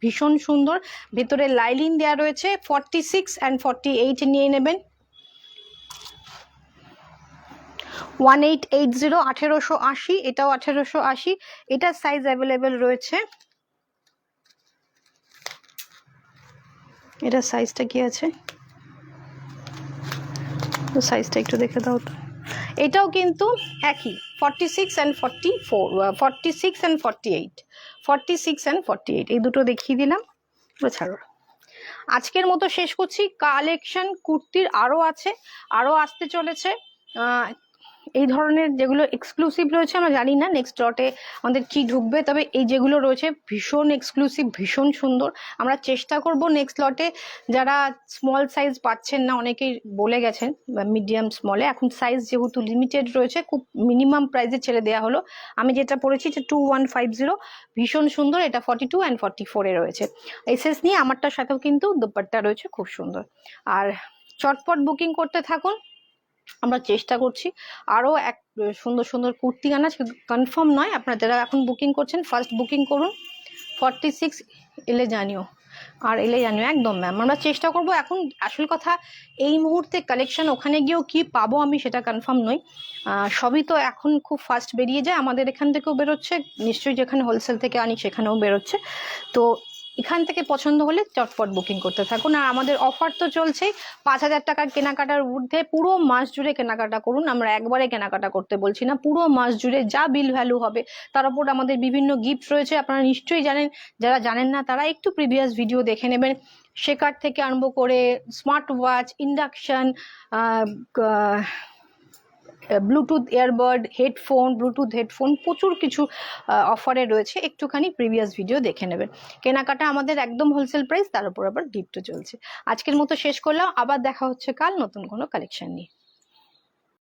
ভীষণ সুন্দর। ভেতরে লাইলিন দেওয়া রয়েছে। 46 and 48 নিয়ে নেবেন। 1880, 1880, এটাও 1880। এটার সাইজ অ্যাভেলেবেল রয়েছে, এটার সাইজটা কি আছে, তো সাইজটা একটু দেখে দাও তো। এটাও কিন্তু একই 46 and 44, 46 and 48, 46 and 48, এই দুটো দেখিয়ে দিলাম। ছাড়ো, আজকের মতো শেষ করছি। কালেকশন কুর্তির আরো আছে, আরো আসতে চলেছে। এই ধরনের যেগুলো এক্সক্লুসিভ রয়েছে, আমরা জানি না নেক্সট লটে আমাদের কি ঢুকবে, তবে এই যেগুলো রয়েছে ভীষণ এক্সক্লুসিভ, ভীষণ সুন্দর। আমরা চেষ্টা করব নেক্সট লটে, যারা স্মল সাইজ পাচ্ছেন না, অনেকেই বলে গেছেন মিডিয়াম স্মলে, এখন সাইজ যেহেতু লিমিটেড রয়েছে, খুব মিনিমাম প্রাইসে ছেড়ে দেওয়া হলো। আমি যেটা পড়েছি যে 2150, ভীষণ সুন্দর, এটা 42 and 44 এ রয়েছে। এসএস নিয়ে আমারটার সাথেও কিন্তু দোপাট্টা রয়েছে, খুব সুন্দর। আর চটপট বুকিং করতে থাকুন, আমরা চেষ্টা করছি আরো এক সুন্দর সুন্দর কুর্তি আনা, কনফার্ম নয়, আপনারা যারা এখন বুকিং করছেন ফার্স্ট বুকিং করুন। 46 এলে জানিও, আর এলে জানিও একদম ম্যাম, আমরা চেষ্টা করব। এখন আসল কথা, এই মুহূর্তে কালেকশন ওখানে গিয়েও কি পাবো আমি সেটা কনফার্ম নই, সবই তো এখন খুব ফাস্ট বেরিয়ে যায়, আমাদের এখান থেকেও বেরোচ্ছে, নিশ্চয়ই যেখানে হোলসেল থেকে আনি সেখানেও বেরোচ্ছে, তো এখান থেকে পছন্দ হলে চটপট বুকিং করতে থাকুন। আর আমাদের অফার তো চলছেই, 5000 টাকার কেনাকাটার ঊর্ধ্বে পুরো মাস জুড়ে কেনাকাটা করুন, আমরা একবারে কেনাকাটা করতে বলছি না, পুরো মাস জুড়ে যা বিল ভ্যালু হবে তার উপর আমাদের বিভিন্ন গিফট রয়েছে, আপনারা নিশ্চয়ই জানেন, যারা জানেন না তারা একটু প্রিভিয়াস ভিডিও দেখে নেবেন। শেকার থেকে আরম্ভ করে smart watch, induction, Bluetooth earbud, headphone, Bluetooth headphone, প্রচুর কিছু অফারে রয়েছে, একটুখানি প্রিভিয়াস ভিডিও দেখে নেবেন। কেনাকাটা আমাদের একদম হোলসেল প্রাইস, তার উপর আবার গিফটও চলছে। আজকের মতো শেষ করলাম, আবার দেখা হচ্ছে কাল নতুন কোনো কালেকশন নিয়ে।